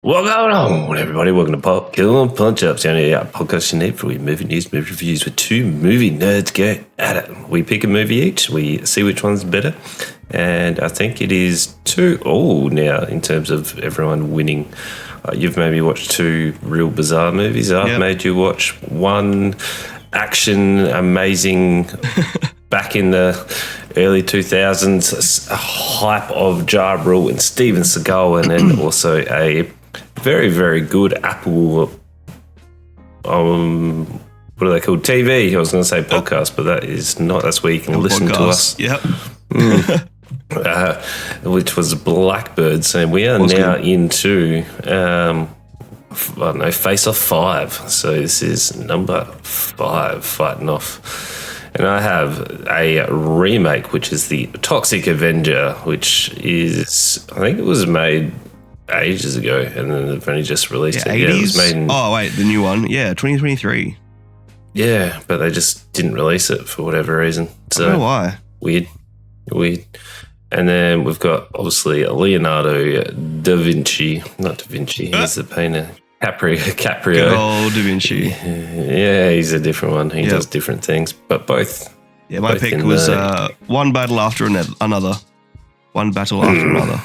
What's going on, everybody? Welcome to Popcorn Punchups, the only podcast you need for movie news, movie reviews with two movie nerds go at it. We pick a movie each, we see which one's better, and I think it is 2-2 now in terms of everyone winning. You've maybe watched two real bizarre movies. I've made you watch one action, amazing, back in the early 2000s, hype of Ja Rule and Steven Seagal, and then also a very, very good Apple, what are they called? TV. I was going to say podcast, but that is not. That's where you can listen to us. Yep. Which was Blackbird. So we are now into, Face Off 5. So this is number 5, fighting off. And I have a remake, which is the Toxic Avenger, which is, I think it was made ages ago, and then they've only just released it. 80s? Yeah, it was made in, the new one. Yeah, 2023. Yeah, but they just didn't release it for whatever reason. So I don't know why. Weird. And then we've got, obviously, Leonardo da Vinci. Not da Vinci, he's the painter. Caprio. Good old Da Vinci. Yeah, he's a different one. He does different things, but both. Yeah, my pick was one battle after another. One battle after another.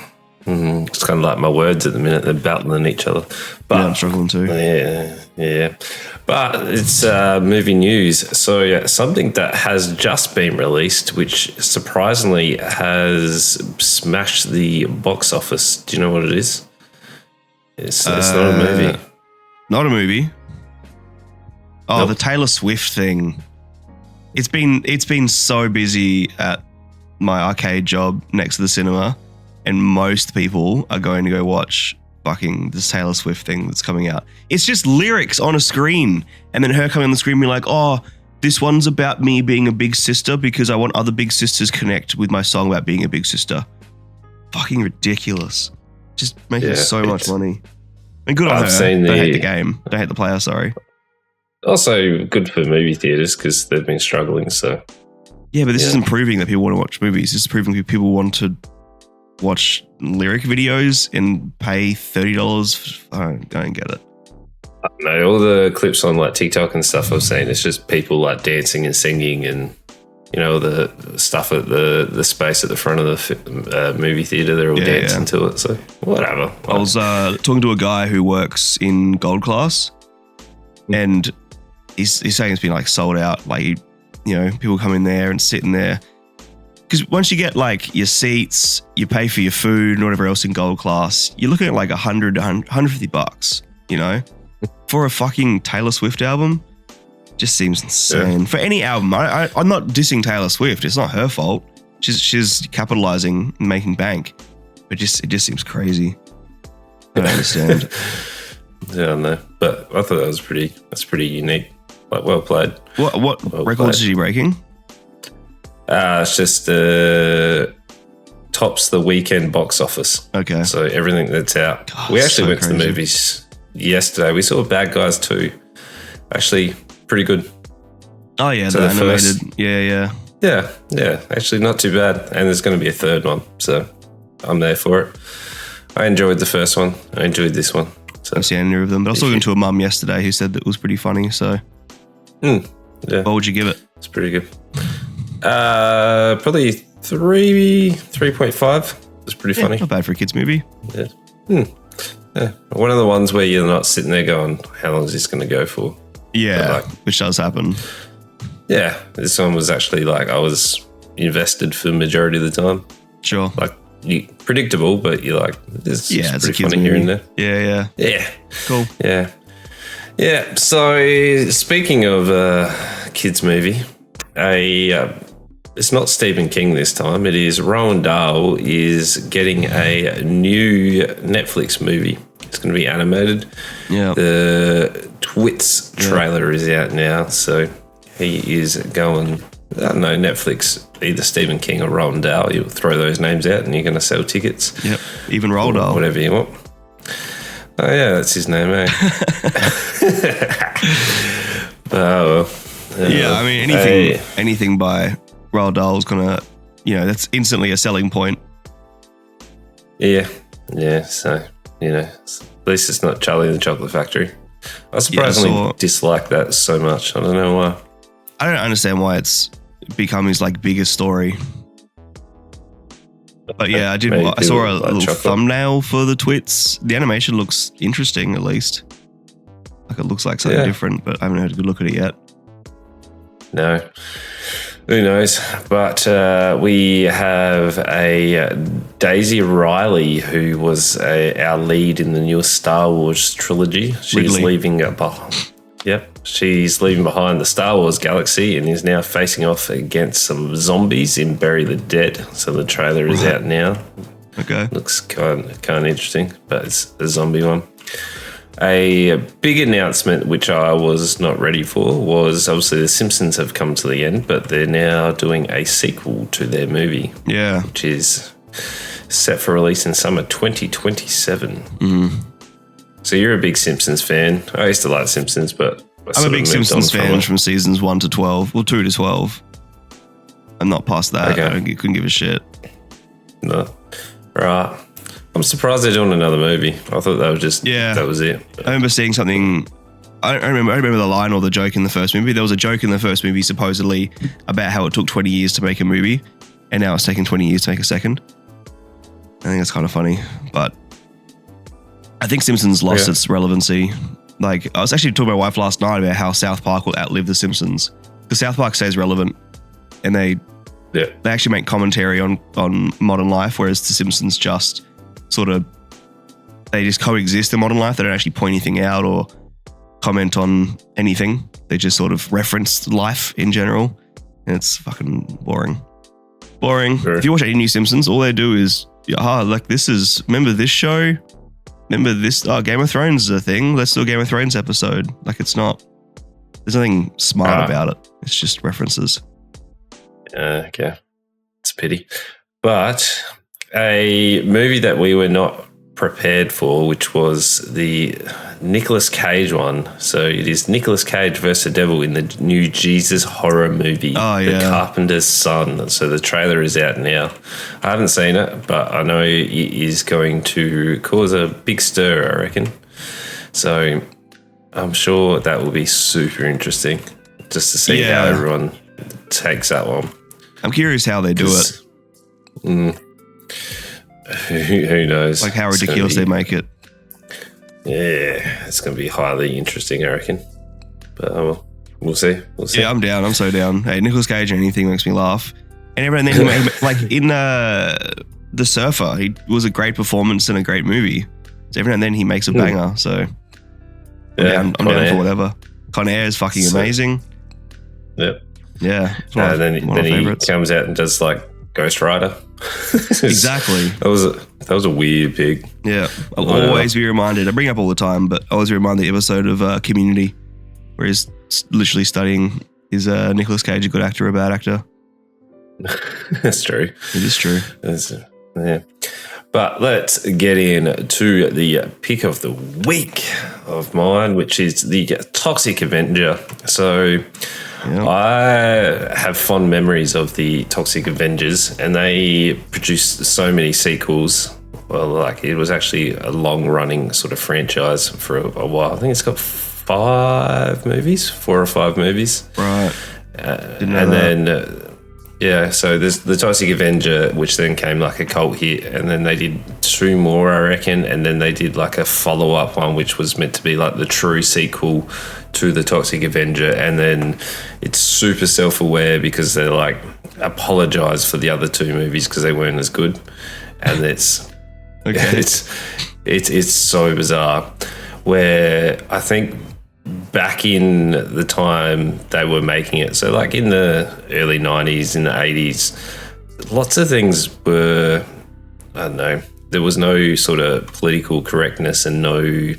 It's kind of like my words at the minute. They're battling each other. But, I'm struggling too. Yeah. But it's movie news. So something that has just been released, which surprisingly has smashed the box office. Do you know what it is? It's not a movie. Not a movie. Oh, The Taylor Swift thing. It's been so busy at my arcade job next to the cinema, and most people are going to go watch fucking this Taylor Swift thing that's coming out. It's just lyrics on a screen, and then her coming on the screen being like, oh, this one's about me being a big sister because I want other big sisters connect with my song about being a big sister. Fucking ridiculous. Just making so much money. And good on her. Don't hate the game. Don't hate the player, sorry. Also good for movie theaters because they've been struggling, so. Yeah, but this isn't proving that people want to watch movies. This is proving that people want to watch lyric videos and pay $30. I don't get it. No, all the clips on like TikTok and stuff I've seen, it's just people like dancing and singing and, you know, the stuff at the space at the front of the movie theater, they're all dancing to it. So whatever. I was talking to a guy who works in gold class, and he's saying it's been like sold out. Like, you know, people come in there and sit in there. Because once you get like your seats, you pay for your food and whatever else in gold class, you're looking at like $150, you know, for a fucking Taylor Swift album. Just seems insane. For any album, I'm not dissing Taylor Swift. It's not her fault. She's capitalizing and making bank. But it just seems crazy. I don't understand. Yeah, I know. But I thought that's pretty unique. Like, well played. What records is she breaking? It's just tops the weekend box office. Okay. So everything that's out. God, we actually went to the movies yesterday. We saw Bad Guys 2. Actually, pretty good. Oh, yeah, so the animated. Yeah. Actually, not too bad. And there's going to be a third one. So I'm there for it. I enjoyed the first one. I enjoyed this one. So, I haven't seen any of them. But I was talking to a mum yesterday who said that it was pretty funny. So yeah. What would you give it? It's pretty good. Probably 3.5. It's pretty funny. Not bad for a kids movie. Yeah. One of the ones where you're not sitting there going, how long is this going to go for? Yeah, which does happen. Yeah, this one was actually like I was invested for the majority of the time. Sure. Like predictable, but you're like, this is it's pretty funny here and there. Yeah. Cool. Yeah. So speaking of kids movie, it's not Stephen King this time. It is Roald Dahl is getting a new Netflix movie. It's going to be animated. Yeah. The Twits trailer is out now, so he is going. I don't know, Netflix, either Stephen King or Roald Dahl. You'll throw those names out, and you're going to sell tickets. Yep. Even Roald Dahl. Whatever you want. Oh yeah, that's his name, eh? Oh. Yeah, I mean anything by Roald Dahl is gonna, that's instantly a selling point. Yeah. So, least it's not Charlie and the Chocolate Factory. I surprisingly dislike that so much. I don't know why. I don't understand why it's become his like biggest story. But yeah, I saw a little thumbnail for the twits. The animation looks interesting, at least. Like it looks like something different, but I haven't had a good look at it yet. No. Who knows? But we have a Daisy Ridley, who was our lead in the newest Star Wars trilogy. She's leaving She's leaving behind the Star Wars galaxy and is now facing off against some zombies in Bury the Dead. So the trailer is out now. Okay. Looks kind of interesting, but it's a zombie one. A big announcement, which I was not ready for, was obviously The Simpsons have come to the end, but they're now doing a sequel to their movie. Yeah. Which is set for release in summer 2027. Mm. So you're a big Simpsons fan. I used to like Simpsons, but I'm a big Simpsons fan from seasons 1 to 12. Well, 2 to 12. I'm not past that. Okay. I couldn't give a shit. No. Right. I'm surprised they're doing another movie. I thought that was just that was it. I remember seeing something. I don't remember the line or the joke in the first movie. There was a joke in the first movie supposedly about how it took 20 years to make a movie, and now it's taken 20 years to make a second. I think that's kind of funny, but I think Simpsons lost its relevancy. Like I was actually talking to my wife last night about how South Park will outlive The Simpsons because South Park stays relevant, and they actually make commentary on modern life, whereas The Simpsons just sort of, they just coexist in modern life. They don't actually point anything out or comment on anything. They just sort of reference life in general. And it's fucking boring. Sure. If you watch any new Simpsons, all they do is, remember this show? Remember this? Game of Thrones is a thing. Let's do a Game of Thrones episode. Like there's nothing smart about it. It's just references. Okay. It's a pity. But a movie that we were not prepared for, which was the Nicolas Cage one. So it is Nicolas Cage versus the devil in the new Jesus horror movie, The Carpenter's Son. So the trailer is out now. I haven't seen it, but I know it is going to cause a big stir, I reckon. So I'm sure that will be super interesting just to see how everyone takes that one. I'm curious how they do it. Who knows? Like how ridiculous they make it. Yeah, it's going to be highly interesting, I reckon. But we'll see. Yeah, I'm down. I'm so down. Hey, Nicolas Cage or anything makes me laugh. And every now and then, like in The Surfer, he was a great performance and a great movie. So every now and then he makes a banger. So I'm down for whatever. Con Air is fucking amazing. Yep. Yeah. And then he comes out and does like Ghost Rider. Exactly. That was a weird pig. Yeah. I'll always be reminded. I bring it up all the time, but I always remind the episode of Community where he's literally studying, is Nicolas Cage a good actor or a bad actor? That's true. It is true. Yeah. But let's get into the pick of the week of mine, which is the Toxic Avenger. So I have fond memories of the Toxic Avengers, and they produced so many sequels. Well, like it was actually a long-running sort of franchise for a while. I think it's got 4 or 5 movies. Right. So there's the Toxic Avenger, which then came like a cult hit, and then they did 2 more, I reckon, and then they did like a follow-up one, which was meant to be like the true sequel to the Toxic Avenger, and then it's super self-aware because they're like apologize for the other 2 movies because they weren't as good, and it's it's so bizarre. Where I think back in the time they were making it, so like in the early 90s, in the 80s, lots of things were, I don't know, there was no sort of political correctness and no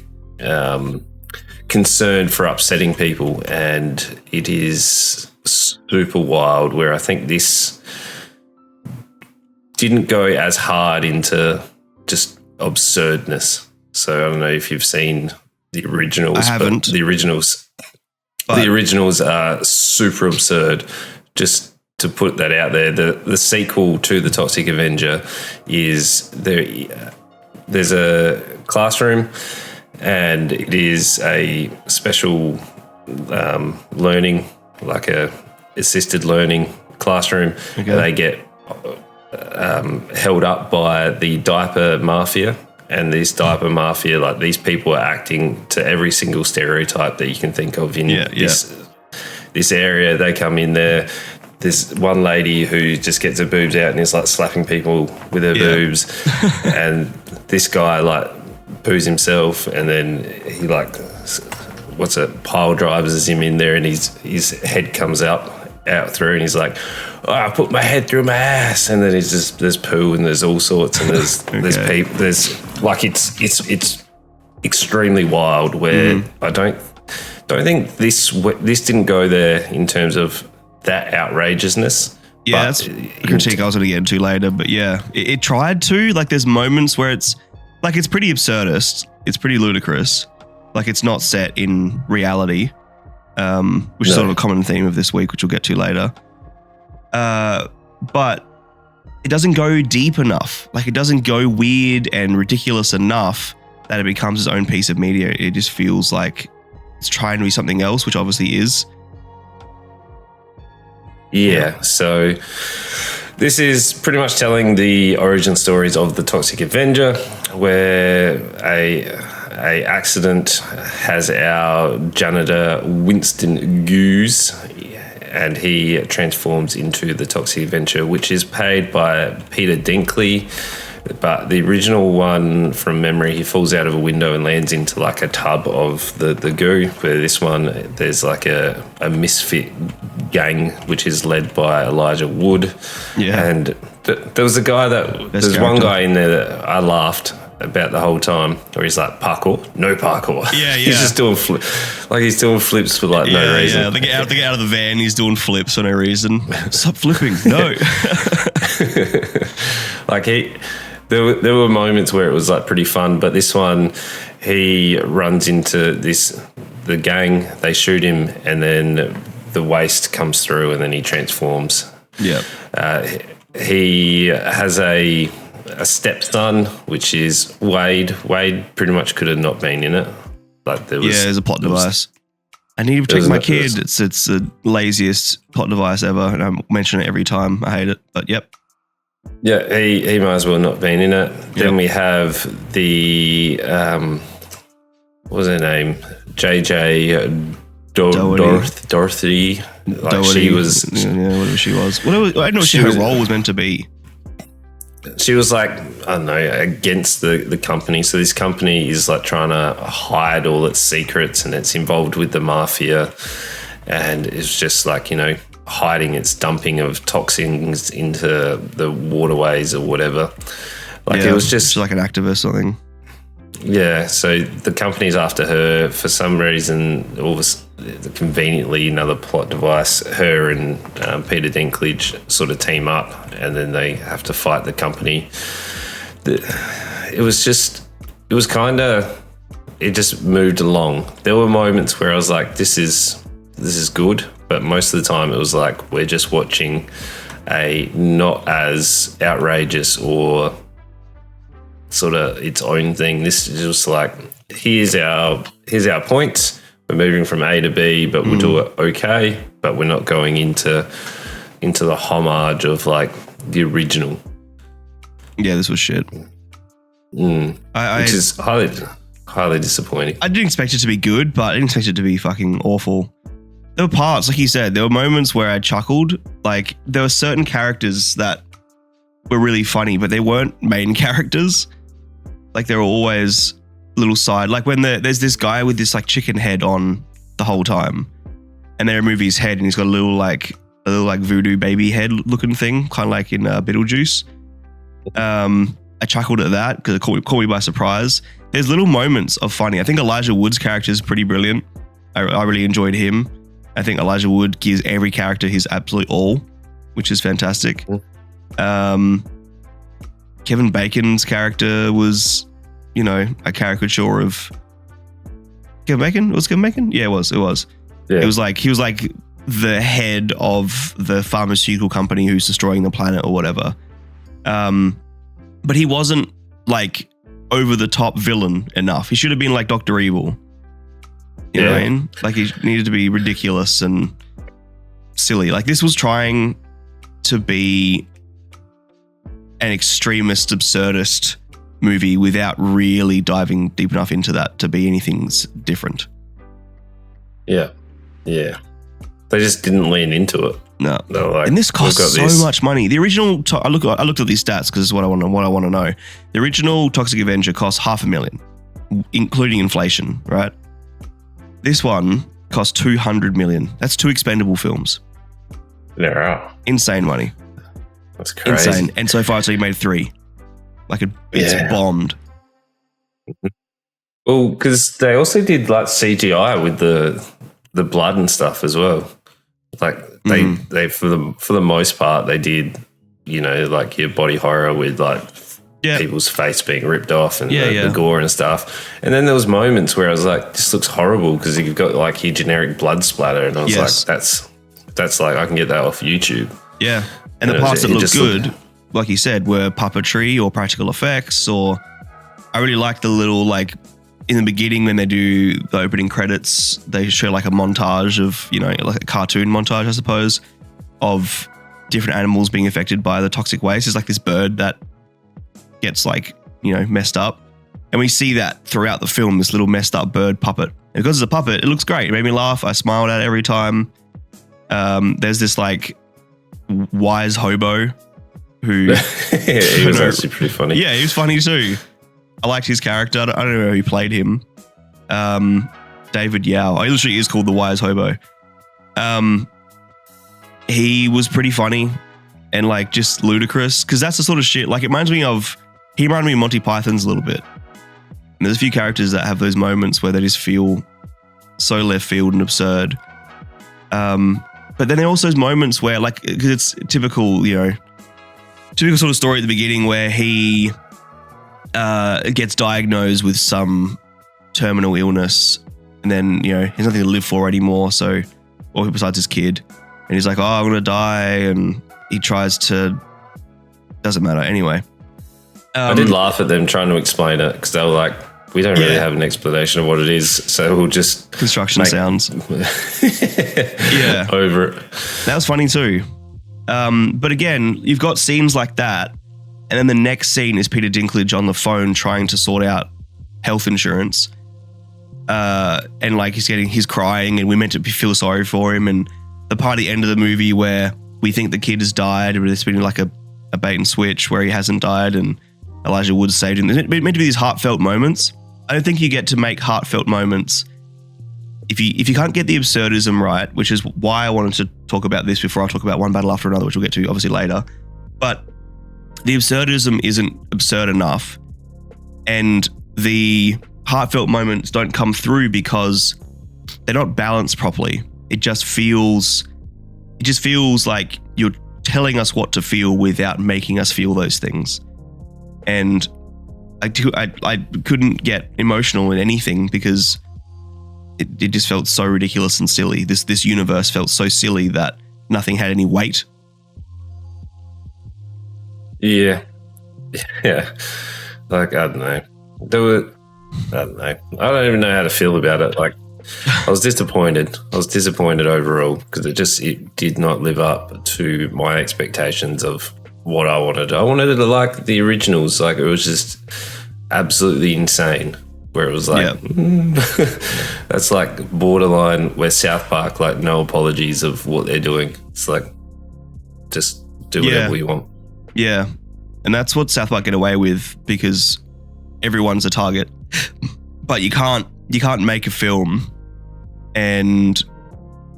concern for upsetting people, and it is super wild where I think this didn't go as hard into just absurdness. So I don't know if you've seen the originals. I haven't. The originals are super absurd. Just to put that out there, the sequel to the Toxic Avenger is there's a classroom, and it is a special learning, like a assisted learning classroom. Okay. And they get held up by the diaper mafia. And this diaper mafia, like these people are acting to every single stereotype that you can think of in this area. They come in there. There's one lady who just gets her boobs out and is like slapping people with her boobs. And this guy like poos himself, and then he like, pile drivers him in there, and his head comes out through, and he's like, oh, I put my head through my ass, and then there's poo and there's all sorts, and there's there's people, there's like it's extremely wild. Where I don't think this didn't go there in terms of that outrageousness. Yeah, that's a critique I was going to get into later, but yeah, it tried to. Like, there's moments where it's like it's pretty absurdist, it's pretty ludicrous, like it's not set in reality. Which is sort of a common theme of this week, which we'll get to later. But it doesn't go deep enough. Like, it doesn't go weird and ridiculous enough that it becomes its own piece of media. It just feels like it's trying to be something else, which obviously is. Yeah, so this is pretty much telling the origin stories of the Toxic Avenger, where a accident has our janitor Winston Goose, and he transforms into the Toxic Avenger, which is played by Peter Dinkley. But the original one, from memory, he falls out of a window and lands into like a tub of the goo. Where this one, there's like a misfit gang, which is led by Elijah Wood. Yeah. And there was a guy there's one guy in there that I laughed about the whole time, where he's like, parkour, no parkour. Yeah, yeah. He's just doing he's doing flips for like no reason. Yeah, they get out of the van, he's doing flips for no reason. Stop flipping, no. Like there were moments where it was like pretty fun, but this one, he runs into the gang, they shoot him, and then the waste comes through, and then he transforms. Yeah. He has a stepson, which is Wade. Wade pretty much could have not been in it. Like there's a plot device. I need to protect my kid. It's the laziest plot device ever, and I mention it every time. I hate it, but yep. Yeah, he might as well not have been in it. Yep. Then we have the what was her name? JJ Dorothy. Like Doherty. She was whatever she was. I don't know what her role was meant to be. She was like, I don't know, against the company. So this company is like trying to hide all its secrets, and it's involved with the mafia, and it's just like, hiding its dumping of toxins into the waterways or whatever. Like it was just like an activist or something. Yeah, so the company's after her for some reason. Conveniently, another plot device. Her and Peter Dinklage sort of team up, and then they have to fight the company. It just moved along. There were moments where I was like, "This is good," but most of the time it was like we're just watching a not as outrageous or sort of its own thing. This is just like, here's our points. We're moving from A to B, but we'll do it okay. But we're not going into the homage of like the original. Yeah, this was shit. Which is highly disappointing. I didn't expect it to be good, but I didn't expect it to be fucking awful. There were parts, like you said, there were moments where I chuckled. Like, there were certain characters that were really funny, but they weren't main characters. Like, they were always little side. Like, when there's this guy with this like chicken head on the whole time, and they remove his head, and he's got a little voodoo baby head looking thing, kind of like in Beetlejuice. I chuckled at that because it caught me by surprise. There's little moments of funny. I think Elijah Wood's character is pretty brilliant. I really enjoyed him. I think Elijah Wood gives every character his absolute all, which is fantastic. Kevin Bacon's character was, a caricature of Kevin Bacon. Was Kevin Bacon? Yeah, it was. Yeah. It was like he was like the head of the pharmaceutical company who's destroying the planet or whatever. But he wasn't like over the top villain enough. He should have been like Dr. Evil. You know what I mean? Like, he needed to be ridiculous and silly. Like, this was trying to be an extremist, absurdist movie without really diving deep enough into that to be anything's different. Yeah. Yeah. They just didn't lean into it. No. They were like, and this cost so this. much money. The original, I looked at these stats because it's what I want to know. The original Toxic Avenger cost $500,000, including inflation, right? This one cost $200 million. That's 2 expendable films. Yeah. Insane money. That's crazy. Insane. And so far, it's only made 3. Like, it's bombed. Well, because they also did like CGI with the blood and stuff as well. Like they for the most part they did, you know, like your body horror with like people's face being ripped off and the gore and stuff. And then there was moments where I was like, this looks horrible because you've got like your generic blood splatter, and I was like, that's like I can get that off YouTube. Yeah, and the parts that looked good, like you said, were puppetry or practical effects. Or I really like the little like. In the beginning, when they do the opening credits, they show like a montage of, you know, like a cartoon montage, I suppose, of different animals being affected by the toxic waste. There's like this bird that gets like, you know, messed up. And we see that throughout the film, this little messed up bird puppet. And because it's a puppet, it looks great. It made me laugh. I smiled at it every time. There's this like wise hobo who... he was actually pretty funny. Yeah, he was funny too. I liked his character. I don't know who played him. David Yao. He literally is called the Wise Hobo. He was pretty funny and like just ludicrous because that's the sort of shit. Like, he reminded me of Monty Python's a little bit. And there's a few characters that have those moments where they just feel so left field and absurd. But then there are also those moments where, like, because it's typical sort of story at the beginning where he gets diagnosed with some terminal illness, and then, you know, he's nothing to live for anymore. So, or besides his kid, and he's like, "Oh, I'm gonna die," and he tries to. Doesn't matter anyway. I did laugh at them trying to explain it because they were like, "We don't really have an explanation of what it is, so we'll just construction sounds." Yeah, over it. That was funny too. But again, you've got scenes like that. And then the next scene is Peter Dinklage on the phone trying to sort out health insurance. And like he's crying and we're meant to feel sorry for him. And the part at the end of the movie where we think the kid has died, but it's been like a bait and switch where he hasn't died and Elijah Wood saved him. There's meant to be these heartfelt moments. I don't think you get to make heartfelt moments if you can't get the absurdism right, which is why I wanted to talk about this before I talk about One Battle After Another, which we'll get to obviously later. But the absurdism isn't absurd enough, and the heartfelt moments don't come through because they're not balanced properly. It just feels like you're telling us what to feel without making us feel those things. And I couldn't get emotional in anything because it just felt so ridiculous and silly. This universe felt so silly that nothing had any weight. Yeah. Like, I don't know. I don't know. I don't even know how to feel about it. Like, I was disappointed. Overall because it did not live up to my expectations of what I wanted. I wanted it to like the originals. Like, it was just absolutely insane. Where it was like, that's like borderline where South Park, like, no apologies of what they're doing. It's like, just do whatever you want. Yeah, and that's what South Park get away with because everyone's a target. But you can't make a film and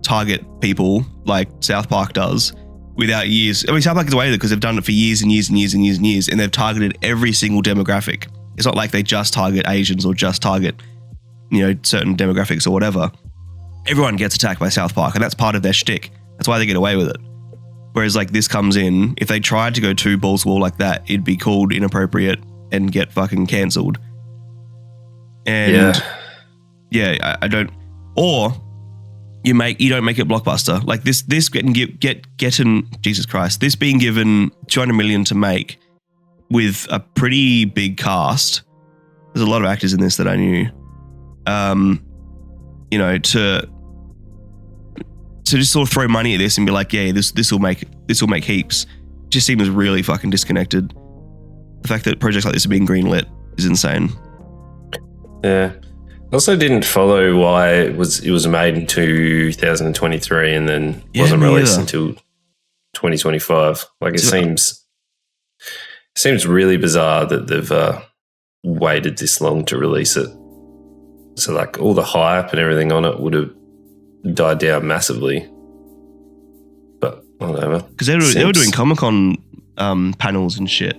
target people like South Park does without years. I mean, South Park gets away with it because they've done it for years and years and years and years and years, and they've targeted every single demographic. It's not like they just target Asians or just target, you know, certain demographics or whatever. Everyone gets attacked by South Park, and that's part of their shtick. That's why they get away with it. Whereas like this comes in, if they tried to go two balls to the wall like that, it'd be called inappropriate and get fucking cancelled. And I don't. Or you don't make it blockbuster like this. This getting Jesus Christ. This being given $200 million to make with a pretty big cast There's a lot of actors in this that I knew. You know, to just sort of throw money at this and be like, yeah, this will make heaps, just seems really fucking disconnected. The fact that projects like this are being greenlit is insane. Yeah. Also didn't follow why it was made in 2023 and then wasn't released until 2025. Like, it seems really bizarre that they've waited this long to release it. So, like, all the hype and everything on it would have died down massively. But whatever. Because they were doing Comic-Con panels and shit.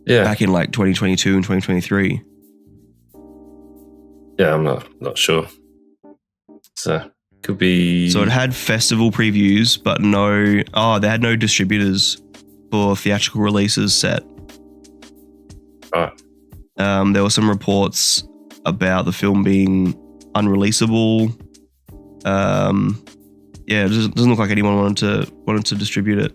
Yeah. Back in like 2022 and 2023. Yeah, I'm not sure. So could be. So it had festival previews, but they had no distributors for theatrical releases set. Right. There were some reports about the film being unreleasable. Yeah, it doesn't look like anyone wanted to distribute it.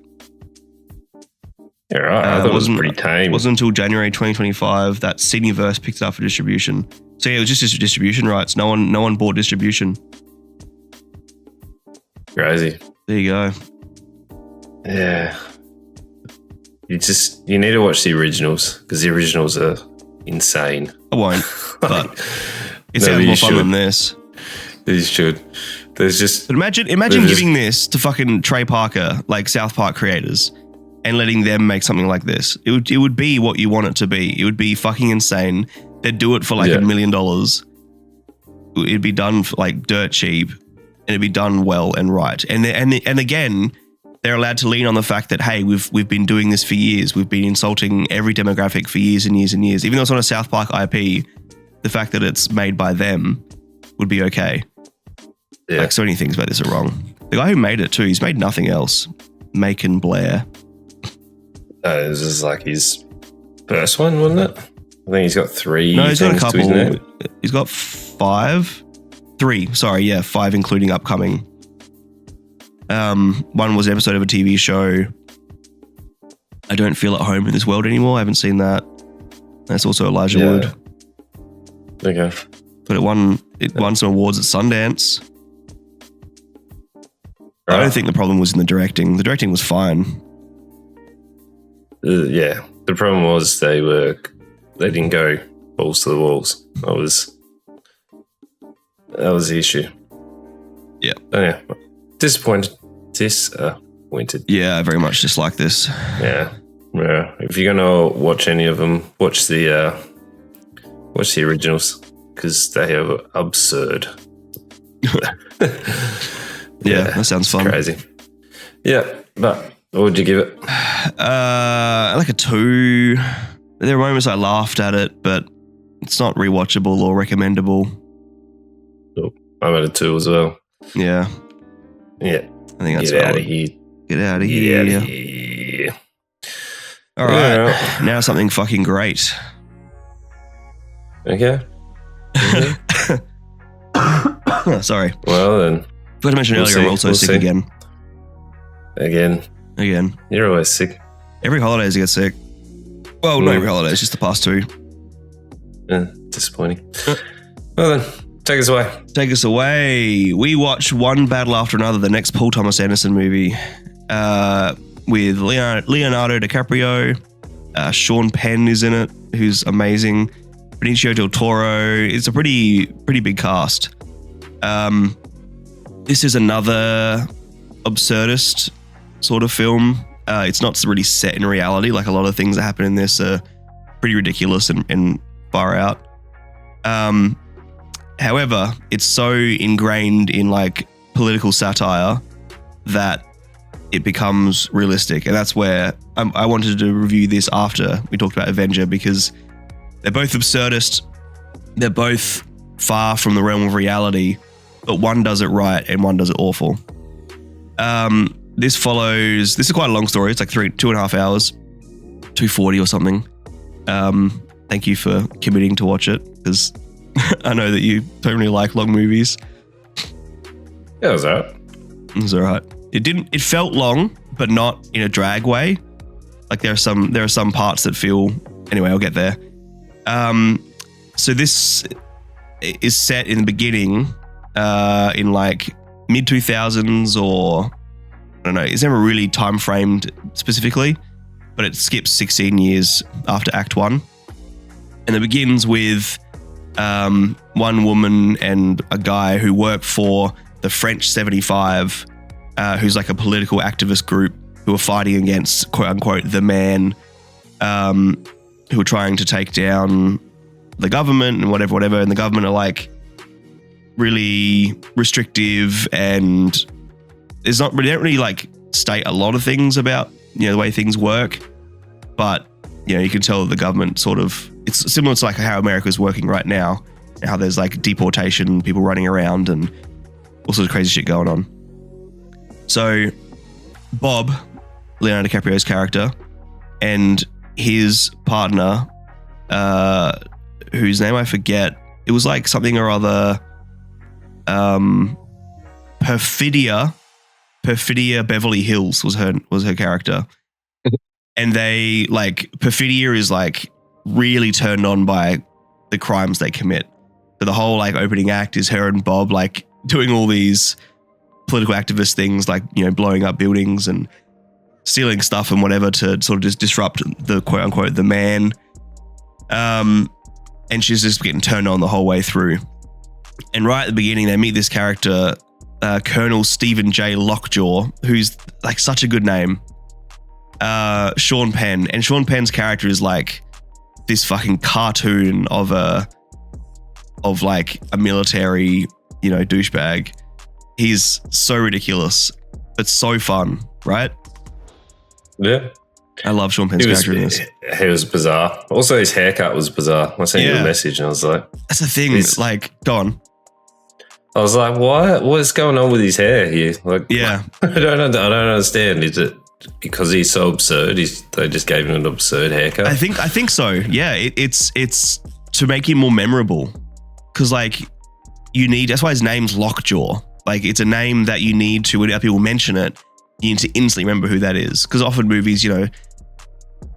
Yeah, right. I thought it was pretty tame. It wasn't until January 2025 that Cineverse picked it up for distribution. So yeah, it was just distribution rights. No one bought distribution. Crazy. There you go. Yeah. You need to watch the originals because the originals are insane. I won't, but it sounds more fun than this. You should. There's just. But imagine giving this to fucking Trey Parker, like South Park creators, and letting them make something like this. It would be what you want it to be. It would be fucking insane. They'd do it for like $1 million. It'd be done for like dirt cheap, and it'd be done well and right. And again, they're allowed to lean on the fact that, hey, we've been doing this for years. We've been insulting every demographic for years and years and years. Even though it's not a South Park IP, the fact that it's made by them would be okay. Yeah. Like, so many things about this are wrong. The guy who made it too, he's made nothing else. Macon Blair. This is like his first one, wasn't it? I think he's got 3. No, he's got a couple. To his name. He's got 5. 3, sorry, yeah, 5 including upcoming. One was an episode of a TV show. I Don't Feel at Home in This World Anymore. I haven't seen that. That's also Elijah Wood. Okay. But it won some awards at Sundance. I don't think the problem was in the directing. The directing was fine. Yeah. The problem was they didn't go balls to the walls. That was the issue. Yeah. Oh, yeah. Disappointed. Yeah, I very much dislike this. Yeah. If you're gonna watch any of them, watch the originals because they are absurd. Yeah, that sounds fun. Crazy. Yeah, but what would you give it? Like a 2. There were moments I laughed at it, but it's not rewatchable or recommendable. Oh, I'm at a 2 as well. Yeah. Yeah. I think that's Get out of here. Get out of here. All right. Yeah. Now something fucking great. Okay. Sorry. Well then. Forgot to mention earlier, I'm also sick again. Again. You're always sick. Every holidays I get sick. Well, not every holidays, just the past 2. Disappointing. Well then, take us away. Take us away. We watch one battle after another, the next Paul Thomas Anderson movie with Leonardo DiCaprio. Sean Penn is in it, who's amazing. Benicio del Toro. It's a pretty big cast. This is another absurdist sort of film. It's not really set in reality. Like, a lot of things that happen in this are pretty ridiculous and far out. However, it's so ingrained in like political satire that it becomes realistic. And that's where I wanted to review this after we talked about Avenger, because they're both absurdist. They're both far from the realm of reality, but one does it right and one does it awful. This is quite a long story. It's like 2.5 hours, 2:40 or something. Thank you for committing to watch it, because I know that you don't really like long movies. Yeah, it was alright. It was alright. It felt long, but not in a drag way. Like, there are some parts that feel, anyway, I'll get there. So this is set in the beginning, in like mid 2000s, or I don't know. It's never really time framed specifically, but it skips 16 years after Act 1, and it begins with one woman and a guy who work for the French 75, who's like a political activist group who are fighting against, quote unquote, the man, who are trying to take down the government and whatever. And the government are like really restrictive, and they don't really like state a lot of things about, the way things work. But, you can tell the government sort of, it's similar to like how America's working right now, and how there's like deportation, people running around and all sorts of crazy shit going on. So Bob, Leonardo DiCaprio's character, and his partner, whose name I forget, it was like something or other, Perfidia Beverly Hills was her character. And they like, Perfidia is like really turned on by the crimes they commit. So the whole like opening act is her and Bob like doing all these political activist things, like, blowing up buildings and stealing stuff and whatever to sort of just disrupt the quote unquote the man. And she's just getting turned on the whole way through. And right at the beginning, they meet this character, Colonel Stephen J. Lockjaw, who's like such a good name. Sean Penn. And Sean Penn's character is like this fucking cartoon of like a military, douchebag. He's so ridiculous, but so fun, right? Yeah. I love Sean Penn's character in this. He was bizarre. Also, his haircut was bizarre. I sent you a message and I was like... That's the thing. It's like, go on. I was like, what's going on with his hair here? Like, yeah. I don't understand. Is it because he's so absurd? They just gave him an absurd haircut? I think so. Yeah, it's to make him more memorable. Because like, that's why his name's Lockjaw. Like, it's a name that you need to, when people mention it, you need to instantly remember who that is. Because often movies,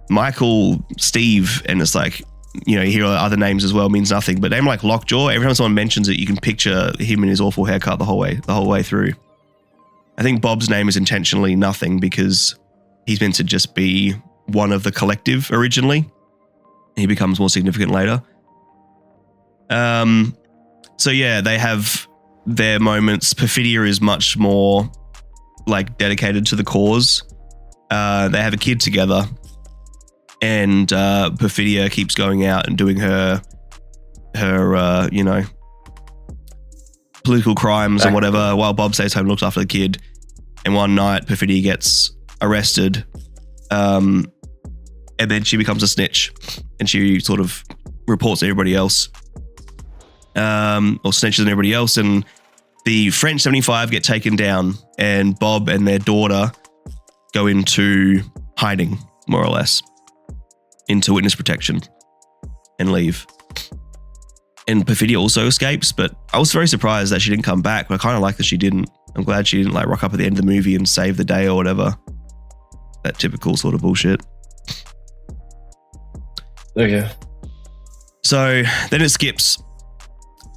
Michael, Steve, and it's like, you hear other names as well, means nothing. But a name like Lockjaw, every time someone mentions it, you can picture him in his awful haircut the whole way through. I think Bob's name is intentionally nothing because he's meant to just be one of the collective originally. He becomes more significant later. So yeah, they have their moments. Perfidia is much more like dedicated to the cause. They have a kid together, and Perfidia keeps going out and doing her political crimes and whatever, while Bob stays home and looks after the kid. And one night, Perfidia gets arrested, and then she becomes a snitch, and she sort of reports to everybody else, or snitches on everybody else, and the French 75 get taken down, and Bob and their daughter go into hiding, more or less, into witness protection, and leave. And Perfidia also escapes, but I was very surprised that she didn't come back, but I kind of like that she didn't. I'm glad she didn't like rock up at the end of the movie and save the day or whatever. That typical sort of bullshit. Okay. So then it skips,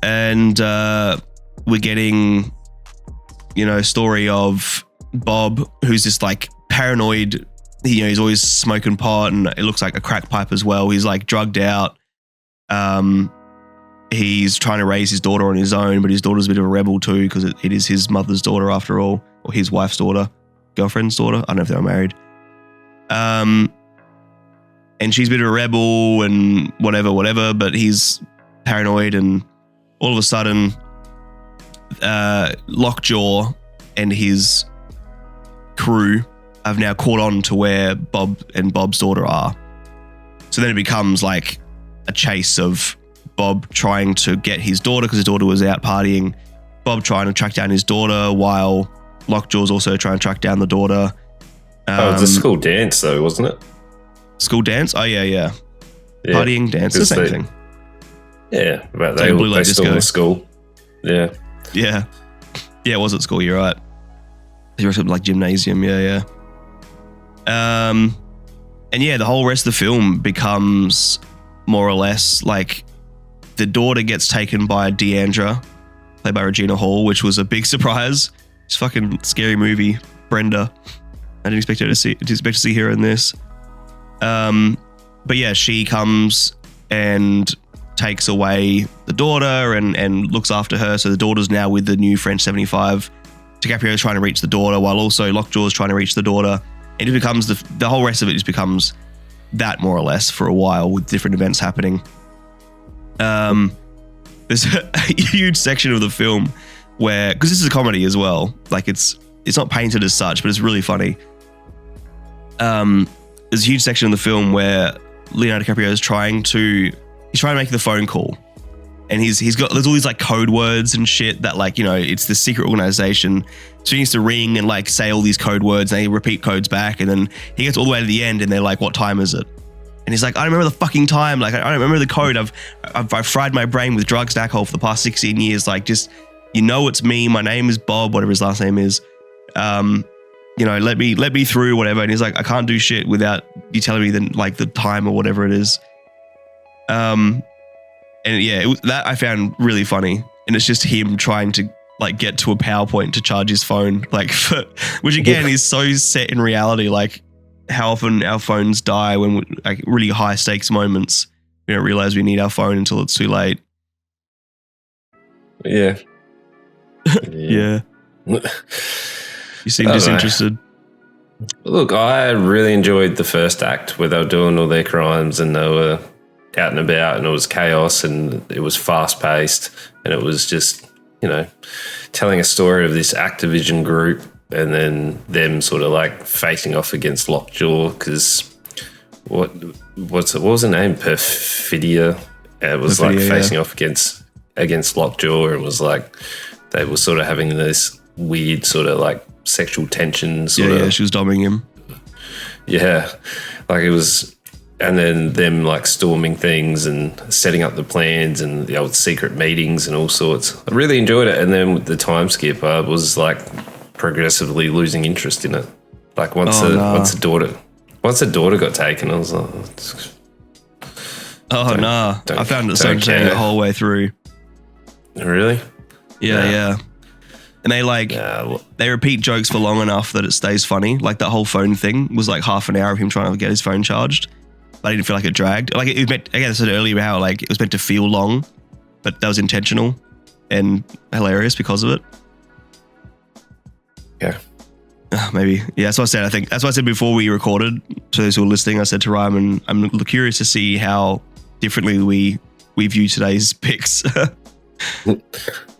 and we're getting, story of Bob, who's this like paranoid, he's always smoking pot, and it looks like a crack pipe as well. He's like drugged out. He's trying to raise his daughter on his own, but his daughter's a bit of a rebel too, because it is his mother's daughter after all, or his wife's daughter, girlfriend's daughter. I don't know if they were married. And she's a bit of a rebel and whatever, but he's paranoid, and all of a sudden, Lockjaw and his crew have now caught on to where Bob and Bob's daughter are. So then it becomes like a chase of Bob trying to get his daughter, because his daughter was out partying. Bob trying to track down his daughter, while Lockjaw's also trying to track down the daughter. It was a school dance though, wasn't it? School dance? Oh yeah. Partying, dance, the same thing. Yeah, but they still in school. Yeah. Yeah, it was at school, you're right. It was like gymnasium, yeah. And yeah, the whole rest of the film becomes more or less. Like, the daughter gets taken by Deandra, played by Regina Hall, which was a big surprise. It's a fucking scary movie. Brenda. I didn't expect to see her in this. But yeah, she comes and takes away the daughter and looks after her. So the daughter's now with the new French 75. DiCaprio's trying to reach the daughter while also Lockjaw's trying to reach the daughter. And it becomes the whole rest of it just becomes that more or less for a while with different events happening. There's a huge section of the film where, because this is a comedy as well, like it's not painted as such, but it's really funny. There's a huge section of the film where Leonardo DiCaprio is trying to make the phone call, and there's all these like code words and shit that, like, you know, it's the secret organization. So he needs to ring and like say all these code words, and they repeat codes back, and then he gets all the way to the end, and they're like, "What time is it?" And he's like, "I don't remember the fucking time. Like, I don't remember the code. I've fried my brain with drugs and alcohol for the past 16 years. Like, just, you know, it's me. My name is Bob, whatever his last name is. You know, let me through, whatever." And he's like, "I can't do shit without you telling me the time or whatever it is." And yeah, that I found really funny. And it's just him trying to like get to a PowerPoint to charge his phone, like, which again is so set in reality. Like, how often our phones die when like really high stakes moments, we don't realize we need our phone until it's too late. Yeah. Yeah. You seem disinterested. Look, I really enjoyed the first act where they were doing all their crimes and they were out and about, and it was chaos and it was fast paced, and it was just, you know, telling a story of this Activision group and then them sort of like facing off against Lockjaw, because what was the name? Perfidia. It was like facing off against Lockjaw, and was like they were sort of having this weird sort of like sexual tension. Yeah, she was domming him. Yeah, like it was. And then them like storming things and setting up the plans and the old secret meetings and all sorts. I really enjoyed it. And then with the time skip, I was like progressively losing interest in it. Like once the daughter got taken, I was like, I found it so entertaining the whole way through. Really? Yeah. And they repeat jokes for long enough that it stays funny. Like that whole phone thing was like half an hour of him trying to get his phone charged. But I didn't feel like it dragged. Like it was meant, again, I said earlier how like it was meant to feel long, but that was intentional and hilarious because of it. Yeah. Maybe. Yeah, that's what I said. I think that's what I said before we recorded. To those who are listening, I said to Reimann, I'm curious to see how differently we view today's picks. Look,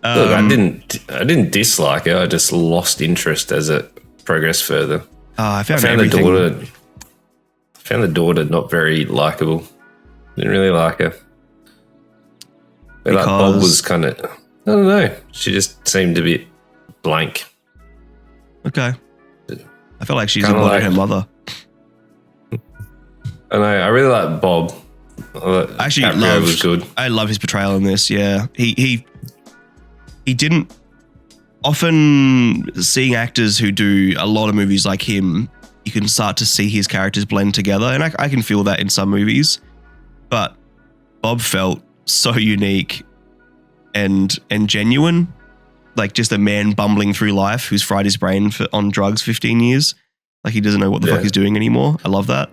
I didn't dislike it. I just lost interest as it progressed further. I found everything. Found the daughter not very likable. Didn't really like her. But like Bob was kind of, I don't know. She just seemed a bit blank. Okay. I felt like she's like her mother. I know. I really like Bob. Was good. I love his portrayal in this. Yeah, he didn't. Often seeing actors who do a lot of movies like him, you can start to see his characters blend together, and I can feel that in some movies. But Bob felt so unique and genuine, like just a man bumbling through life who's fried his brain on drugs 15 years. Like he doesn't know what the fuck he's doing anymore. I love that.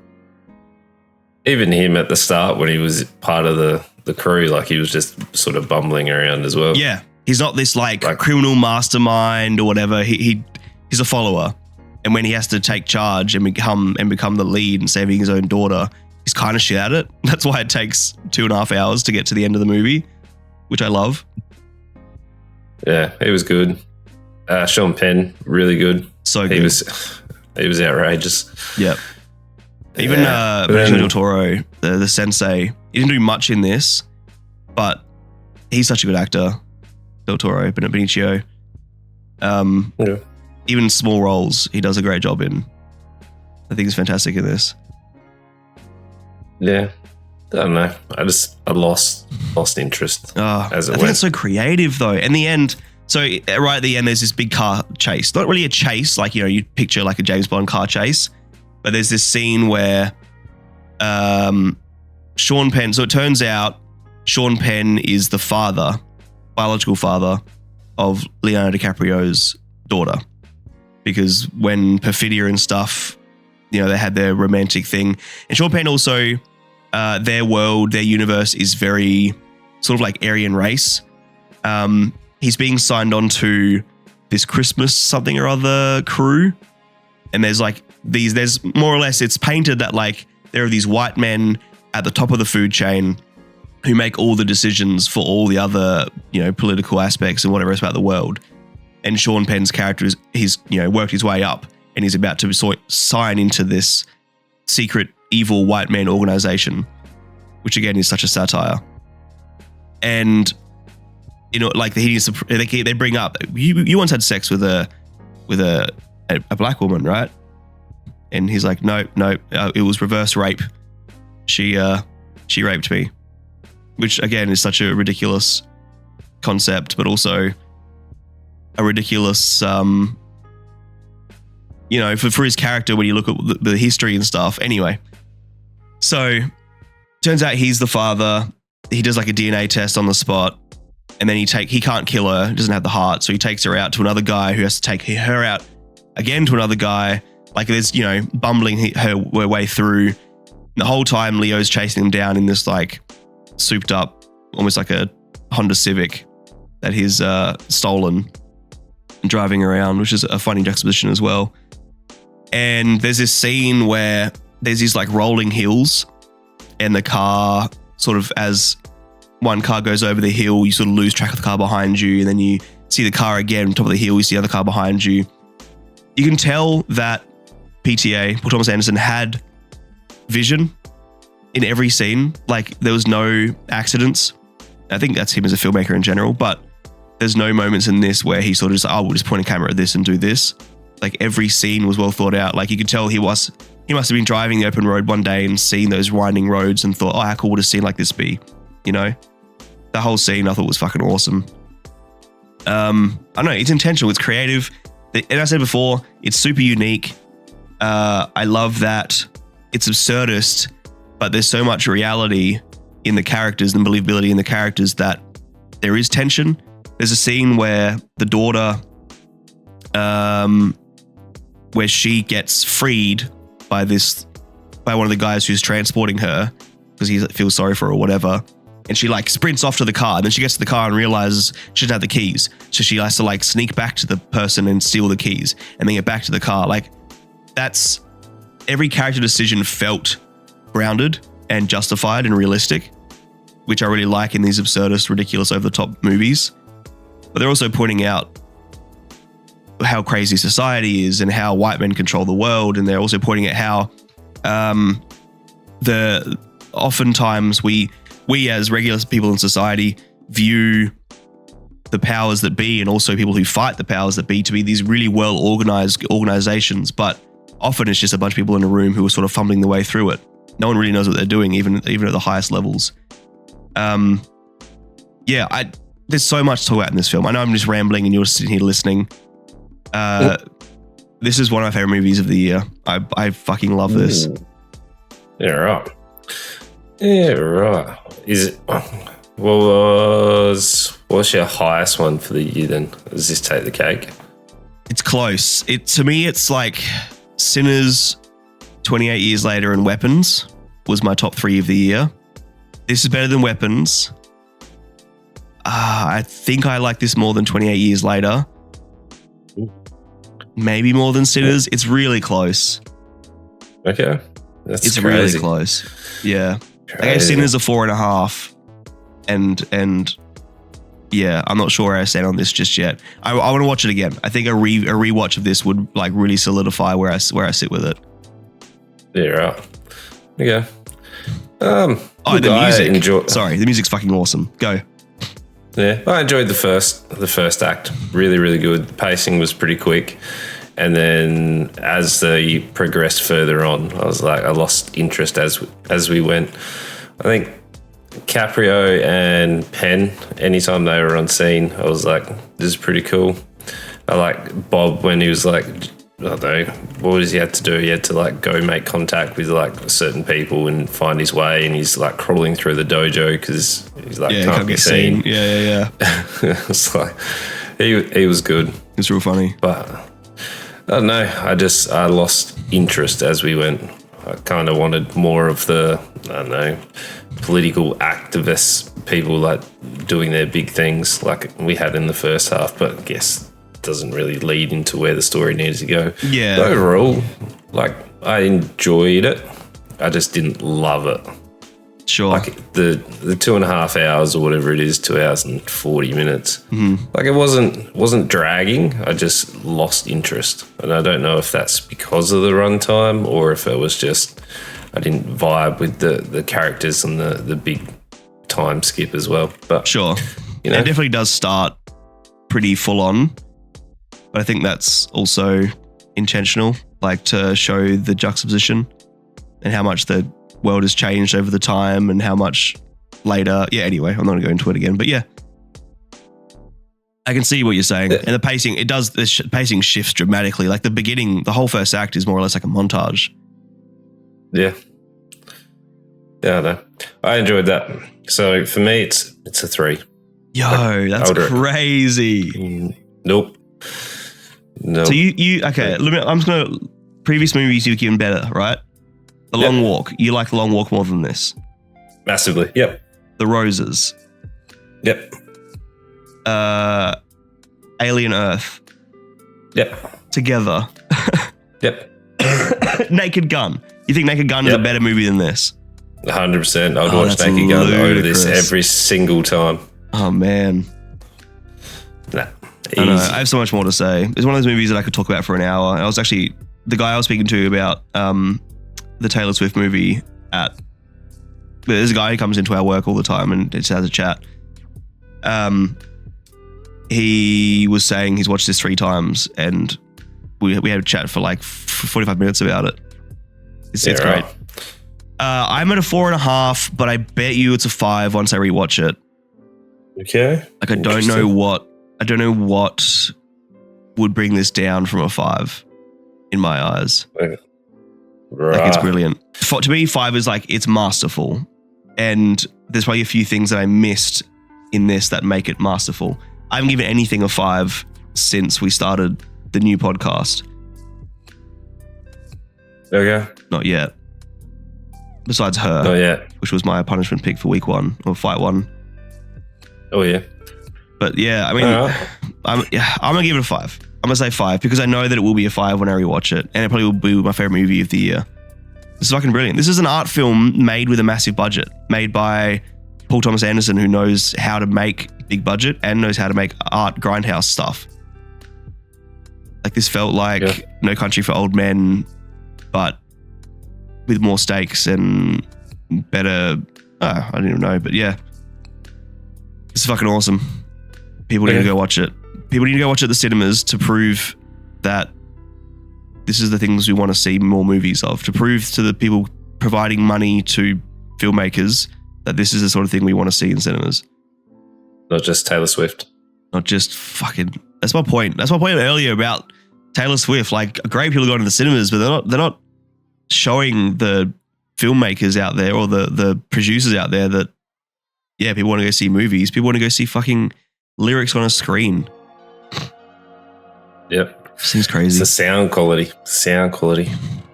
Even him at the start when he was part of the crew, like he was just sort of bumbling around as well. Yeah, he's not this like criminal mastermind or whatever. He's a follower. And when he has to take charge and become the lead and saving his own daughter, he's kind of shit at it. That's why it takes 2.5 hours to get to the end of the movie, which I love. Yeah, he was good. Sean Penn, really good. So good. He was outrageous. Yep. Even Benicio del Toro, the sensei, he didn't do much in this, but he's such a good actor. Del Toro, Benicio. Yeah. Even small roles, he does a great job in. I think he's fantastic in this. Yeah. I don't know. I lost interest as it went. I think it's so creative though. In the end, so right at the end, there's this big car chase. Not really a chase, like, you know, you picture like a James Bond car chase, but there's this scene where Sean Penn. So it turns out Sean Penn is the father, biological father of Leonardo DiCaprio's daughter. Because when Perfidia and stuff, you know, they had their romantic thing. And Sean Penn also, their world, their universe is very sort of like Aryan race. He's being signed on to this Christmas something or other crew. And there's like there's more or less, it's painted that like there are these white men at the top of the food chain who make all the decisions for all the other, you know, political aspects and whatever else about the world. And Sean Penn's character he's, you know, worked his way up and he's about to sign into this secret evil white man organization, which again is such a satire. And, you know, like they bring up, you once had sex with a black woman, right? And he's like, no, it was reverse rape. She raped me, which again is such a ridiculous concept, but also a ridiculous, you know, for his character when you look at the history and stuff. Anyway, so turns out he's the father. He does like a DNA test on the spot, and then he can't kill her. Doesn't have the heart, so he takes her out to another guy who has to take her out again to another guy. Like there's, you know, bumbling her way through. The whole time Leo's chasing him down in this like souped up, almost like a Honda Civic that he's stolen and driving around, which is a funny juxtaposition as well. And there's this scene where there's these like rolling hills and the car sort of, as one car goes over the hill, you sort of lose track of the car behind you. And then you see the car again on top of the hill, you see the other car behind you. You can tell that PTA, Paul Thomas Anderson, had vision in every scene. Like there was no accidents. I think that's him as a filmmaker in general, but there's no moments in this where he sort of just, we'll just point a camera at this and do this. Like every scene was well thought out. Like you could tell he must have been driving the open road one day and seen those winding roads and thought, how cool would a scene like this be? You know, the whole scene I thought was fucking awesome. I don't know, it's intentional, it's creative. And I said before, it's super unique. I love that it's absurdist, but there's so much reality in the characters and believability in the characters that there is tension. There's a scene where the daughter, where she gets freed by one of the guys who's transporting her because he feels sorry for her or whatever. And she like sprints off to the car. And then she gets to the car and realizes she doesn't have the keys. So she has to like sneak back to the person and steal the keys and then get back to the car. Like that's, every character decision felt grounded and justified and realistic, which I really like in these absurdist, ridiculous, over the top movies. But they're also pointing out how crazy society is and how white men control the world. And they're also pointing at how oftentimes we as regular people in society view the powers that be and also people who fight the powers that be to be these really well organized organizations. But often it's just a bunch of people in a room who are sort of fumbling their way through it. No one really knows what they're doing, even at the highest levels. There's so much to talk about in this film. I know I'm just rambling and you're sitting here listening. This is one of my favorite movies of the year. I fucking love this. Yeah, right. Yeah, right. Is it? What's your highest one for the year then? Does this take the cake? It's close. To me, it's like Sinners, 28 Years Later, and Weapons was my top 3 of the year. This is better than Weapons. I think I like this more than 28 Years Later. Maybe more than Sinners. It's really close. Okay. It's crazy. Really close. Yeah. Crazy. I gave Sinners a 4.5. And yeah, I'm not sure where I stand on this just yet. I want to watch it again. I think a rewatch of this would like really solidify where I sit with it. Yeah, right. Okay. The music. Sorry, the music's fucking awesome. Go. Yeah, I enjoyed the first act. Really, really good. The pacing was pretty quick. And then as they progressed further on, I lost interest as we went. I think Caprio and Penn, anytime they were on scene, I was like, this is pretty cool. I like Bob when he was like I don't know, what does he have to do? He had to like go make contact with like certain people and find his way, and he's like crawling through the dojo because he's like can't be seen. Yeah. It's like he was good. It's real funny. But I don't know. I lost interest as we went. I kind of wanted more of the, I don't know, political activists, people like doing their big things like we had in the first half, but I guess doesn't really lead into where the story needs to go. Yeah. But overall, like I enjoyed it. I just didn't love it. Sure. Like the 2.5 hours or whatever it is, 2 hours and 40 minutes. Mm-hmm. Like it wasn't dragging. I just lost interest. And I don't know if that's because of the runtime or if it was just I didn't vibe with the characters and the big time skip as well. But sure. You know, it definitely does start pretty full on. But I think that's also intentional, like to show the juxtaposition and how much the world has changed over the time and how much later. Yeah, anyway, I'm not going to go into it again. But yeah, I can see what you're saying. And the pacing, the pacing shifts dramatically. Like the beginning, the whole first act is more or less like a montage. Yeah. Yeah, I know. I enjoyed that. So for me, it's a 3. Yo, that's crazy. Nope. So you okay? I'm just gonna. Previous movies you've given better, right? The Long Walk. You like The Long Walk more than this? Massively. Yep. The Roses. Yep. Alien Earth. Yep. Together. Yep. Naked Gun. You think Naked Gun is a better movie than this? 100%. I'd watch Naked Gun over this every single time. Oh man. Nah. I know, I have so much more to say. It's one of those movies that I could talk about for an hour. I was actually the guy I was speaking to about the Taylor Swift movie there's a guy who comes into our work all the time and just has a chat. He was saying he's watched this 3 times and we had a chat for like 45 minutes about it. It's great. Right. I'm at a 4.5, but I bet you it's a 5 once I rewatch it. Okay. Like I don't know what would bring this down from a 5 in my eyes. Right. Like it's brilliant. To me, 5 is like, it's masterful. And there's probably a few things that I missed in this that make it masterful. I haven't given anything a 5 since we started the new podcast. Okay. Not yet. Besides Her. Not yet. Which was my punishment pick for week 1 or fight 1. Oh yeah. But yeah, I mean, I'm going to give it a 5. I'm going to say 5 because I know that it will be a 5 when I rewatch it. And it probably will be my favorite movie of the year. This is fucking brilliant. This is an art film made with a massive budget, made by Paul Thomas Anderson, who knows how to make big budget and knows how to make art grindhouse stuff. Like this felt like No Country for Old Men, but with more stakes and better. I don't even know, but yeah, this is fucking awesome. People need to go watch it. People need to go watch it at the cinemas to prove that this is the things we want to see more movies of, to prove to the people providing money to filmmakers that this is the sort of thing we want to see in cinemas. Not just Taylor Swift. Not just fucking. That's my point. That's my point earlier about Taylor Swift. Like, great people are going to the cinemas, but they're not showing the filmmakers out there or the producers out there that, yeah, people want to go see movies. People want to go see fucking lyrics on a screen. Yep. Seems crazy. It's the sound quality.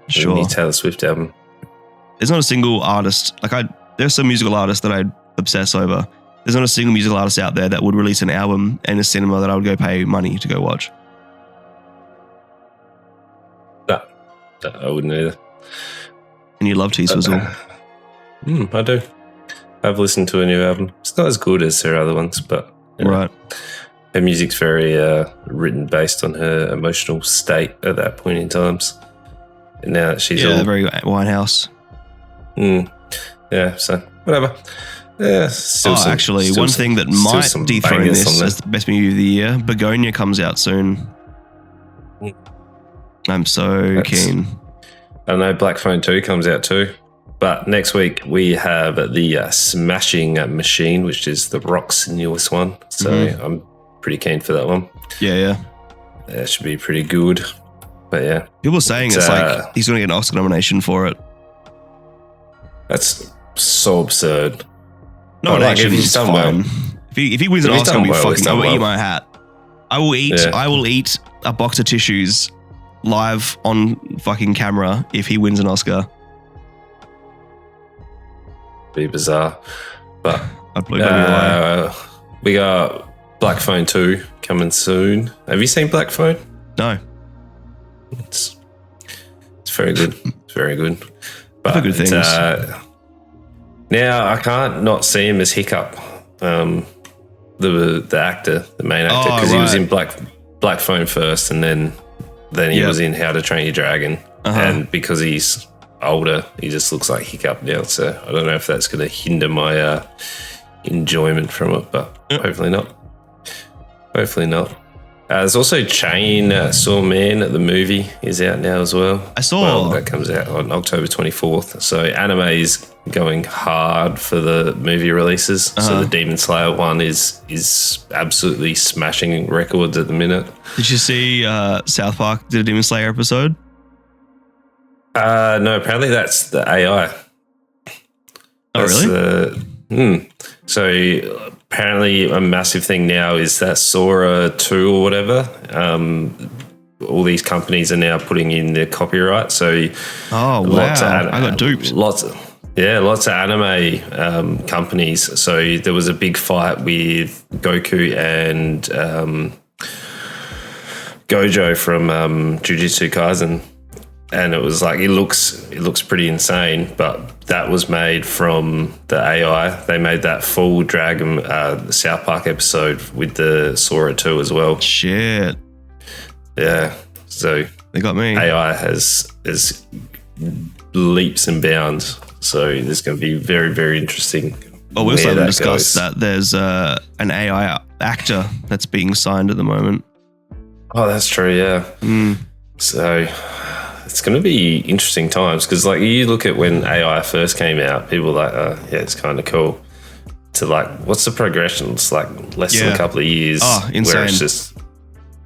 Sure. The new Taylor Swift album. There's not a single artist. There's some musical artists that I obsess over. There's not a single musical artist out there that would release an album in a cinema that I would go pay money to go watch. No, I wouldn't either. And you love T Swizzle. I do. I've listened to a new album. It's not as good as her other ones, but you know, right. Her music's very written based on her emotional state at that point in times. And now that she's all very Winehouse. Yeah, so whatever. Yeah. Actually, one thing that might dethrone this as the best movie of the year, Begonia comes out soon. I'm so keen. I know Black Phone 2 comes out too. But next week we have the Smashing Machine, which is The Rock's newest one. So I'm pretty keen for that one. Yeah. That should be pretty good. But yeah, people are saying it's like he's going to get an Oscar nomination for it. That's so absurd. No, like, actually, it's fine. Well. If he wins an Oscar, I'll be fucking. I will eat my hat. I will eat. Yeah. I will eat a box of tissues live on fucking camera if he wins an Oscar. Be bizarre, but I'd believe away. We got Black Phone 2 coming soon. Have you seen Black Phone? No. It's very good. It's very good. But good things. Now I can't not see him as Hiccup, the actor, the main actor, because he was in Black Phone first, and then he was in How to Train Your Dragon, and because he's older, he just looks like Hiccup now. So I don't know if that's going to hinder my enjoyment from it, but hopefully not. Hopefully not. There's also Chainsaw Man, the movie, is out now as well. I saw that comes out on October 24th. So anime is going hard for the movie releases. So the Demon Slayer one is absolutely smashing records at the minute. Did you see South Park did a Demon Slayer episode? No, apparently that's the AI. Really? So apparently a massive thing now is that Sora 2 or whatever, all these companies are now putting in their copyright. So I got duped. Lots of anime companies. So there was a big fight with Goku and Gojo from Jujutsu Kaisen. And it was like, it looks pretty insane, but that was made from the AI. They made that full Dragon South Park episode with the Sora 2 as well. Shit. Yeah. So they got me. AI has leaps and bounds. So there's going to be very, very interesting. Well, we also haven't discussed that there's an AI actor that's being signed at the moment. Oh, that's true. Yeah. So it's going to be interesting times, because like you look at when AI first came out, people were like, yeah, it's kind of cool. To like, what's the progression? It's like less than a couple of years. Oh, insane. Where it's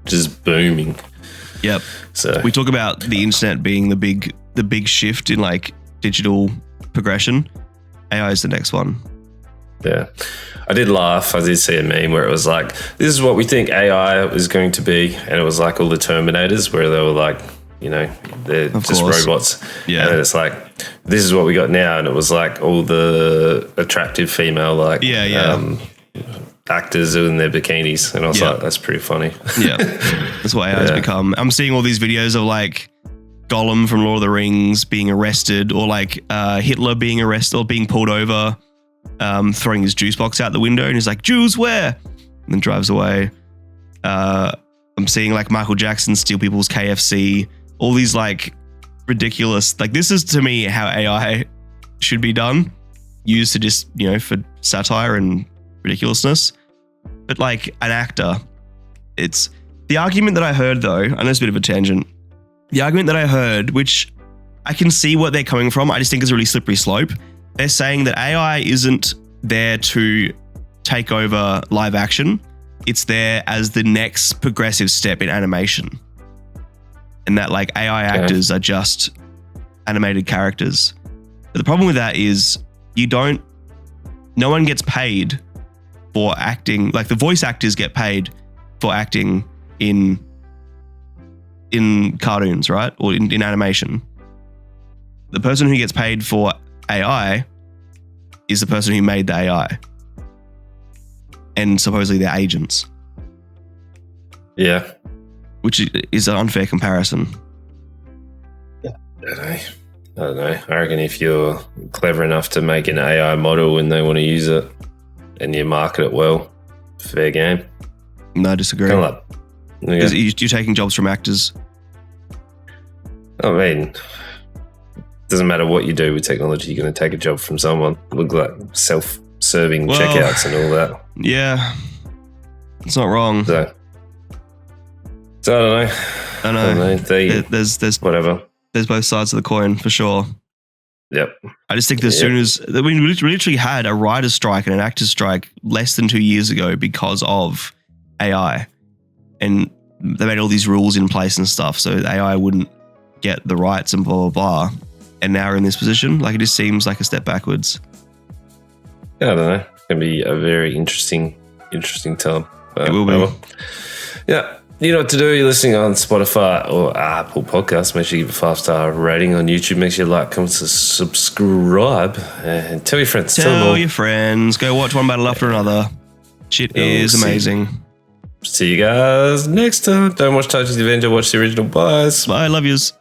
just booming. Yep. So we talk about the internet being the big shift in like digital progression. AI is the next one. Yeah. I did laugh. I did see a meme where it was like, this is what we think AI is going to be. And it was like all the Terminators, where they were like, you know, they're just robots. Yeah. And it's like, this is what we got now. And it was like all the attractive female, like, actors in their bikinis. And I was like, that's pretty funny. Yeah. That's what AI has become. I'm seeing all these videos of like Gollum from Lord of the Rings being arrested, or like Hitler being arrested or being pulled over, throwing his juice box out the window, and he's like, Jews where? And then drives away. I'm seeing like Michael Jackson steal people's KFC. All these like ridiculous, like this is to me how AI should be done, used to just, you know, for satire and ridiculousness. But like an actor, it's the argument that I heard though, I know it's a bit of a tangent. The argument that I heard, which I can see what they're coming from, I just think it's a really slippery slope. They're saying that AI isn't there to take over live action. It's there as the next progressive step in animation. And that like AI actors are just animated characters. But the problem with that is no one gets paid for acting. Like the voice actors get paid for acting in cartoons, right? Or in animation. The person who gets paid for AI is the person who made the AI. And supposedly they're agents. Yeah. Which is an unfair comparison. I don't know. I reckon if you're clever enough to make an AI model and they want to use it and you market it well, fair game. No, I disagree. Kind of like, yeah. You're taking jobs from actors. I mean, doesn't matter what you do with technology, you're going to take a job from someone. Look like self-serving checkouts and all that. Yeah. It's not wrong. So I don't know. There's whatever. There's both sides of the coin for sure. Yep. I just think that as soon as we literally had a writer's strike and an actor's strike less than 2 years ago because of AI. And they made all these rules in place and stuff, so AI wouldn't get the rights and blah, blah, blah. And now we're in this position. Like, it just seems like a step backwards. Yeah, I don't know. It's going to be a very interesting time. It will be. Yeah. You know what to do. You're listening on Spotify or Apple Podcasts. Make sure you give a 5-star rating on YouTube. Make sure you like, comment, subscribe, and tell your friends. Tell your friends. Go watch one battle after another. Shit is amazing. See you guys next time. Don't watch Toxic Avenger. Watch the original. Bye. Bye. Love yous.